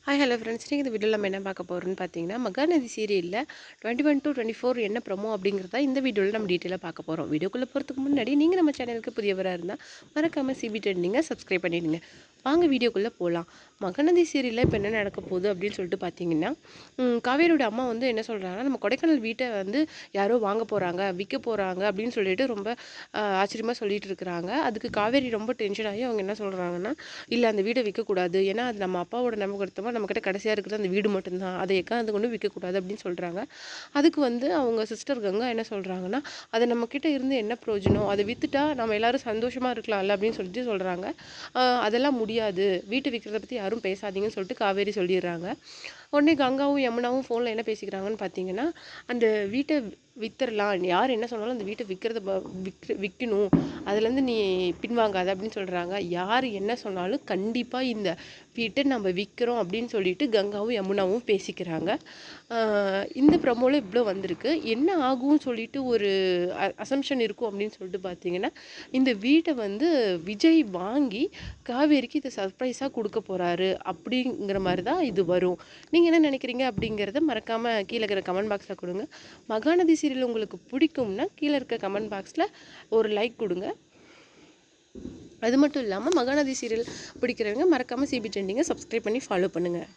Hi hello friends, நீங்கள் இந்த வீடியோவில் நம்ம என்ன பார்க்க போகிறோம்னு பார்த்தீங்கன்னா, மகாநதி சீரியலில் 21 to 24 என்ன ப்ரோமோ அப்படிங்கிறத இந்த வீடியோவில் நம்ம டீட்டெயிலாக பார்க்க போகிறோம். வீடியோக்குள்ளே போகிறதுக்கு முன்னாடி நீங்கள் நம்ம சேனலுக்கு புதியவராக இருந்தால் மறக்காமல் சிபி ட்ரெண்டிங்கை சப்ஸ்கிரைப் பண்ணிடுங்க. வாங்க வீடியோக்குள்ளே போகலாம். மகாநதி சீரியலில் இப்போ என்ன நடக்க போகுது அப்படின்னு சொல்லிட்டு பார்த்தீங்கன்னா, காவேரியோட அம்மா வந்து என்ன சொல்கிறாங்கன்னா, நம்ம கொடைக்கானல் வீட்டை வந்து யாரோ வாங்க போகிறாங்க, விற்க போகிறாங்க அப்படின்னு சொல்லிட்டு ரொம்ப ஆச்சரியமாக சொல்லிட்டு இருக்கிறாங்க. அதுக்கு காவேரி ரொம்ப டென்ஷன் ஆகி அவங்க என்ன சொல்கிறாங்கன்னா, இல்லை அந்த வீடை விற்கக்கூடாது, ஏன்னா அது நம்ம அப்பாவோட ஞாபகார்த்தமாக நம்மக்கிட்ட கடைசியாக இருக்கிறது அந்த வீடு மட்டும்தான், அதை எக்காந்து கொண்டு விற்கக்கூடாது அப்படின்னு சொல்கிறாங்க. அதுக்கு வந்து அவங்க சிஸ்டர் கங்கா என்ன சொல்கிறாங்கன்னா, அது நம்மக்கிட்ட இருந்து என்ன பிரயோஜனம், அதை விற்றுட்டா நம்ம எல்லோரும் சந்தோஷமாக இருக்கலாம்ல அப்படின்னு சொல்லிட்டு சொல்கிறாங்க. அதெல்லாம் முடியாது, வீட்டை விற்கிறத பற்றி யாரும் பேசாதீங்கன்னு சொல்லிட்டு காவேரி சொல்லிடுறாங்க. உடனே கங்காவும் யமுனாவும் ஃபோனில் என்ன பேசிக்கிறாங்கன்னு பார்த்தீங்கன்னா, அந்த வீட்டை விற்றுறலாம், யார் என்ன சொன்னாலும் அந்த வீட்டை விற்கணும், அதுலேருந்து நீ பின்வாங்காத அப்படின்னு சொல்கிறாங்க. யார் என்ன சொன்னாலும் கண்டிப்பாக இந்த வீட்டை நம்ம விற்கிறோம் அப்படின்னு சொல்லிட்டு கங்காவும் யமுனாவும் பேசிக்கிறாங்க. இந்த ப்ரமோவில் இவ்வளோ வந்திருக்கு. என்ன ஆகும்னு சொல்லிட்டு ஒரு அசம்ஷன் இருக்கும் அப்படின்னு சொல்லிட்டு பார்த்தீங்கன்னா, இந்த வீட்டை வந்து விஜய் வாங்கி காவேரிக்கு இதை சர்ப்ரைஸாக கொடுக்க போகிறாரு அப்படிங்கிற மாதிரி தான் இது வரும். நீங்கள் என்ன நினைக்கிறீங்க அப்படிங்கிறத மறக்காமல் கீழே இருக்கிற கமெண்ட் பாக்ஸில் கொடுங்க. மகாநதி சீரியல் உங்களுக்கு பிடிக்கும்னா கீழே இருக்க கமெண்ட் பாக்ஸில் ஒரு லைக் கொடுங்க. அது மட்டும் இல்லாமல் மகாநதி சீரியல் பிடிக்கிறவங்க மறக்காமல் சிபி ட்ரெண்டிங்கை சப்ஸ்கிரைப் பண்ணி ஃபாலோ பண்ணுங்கள்.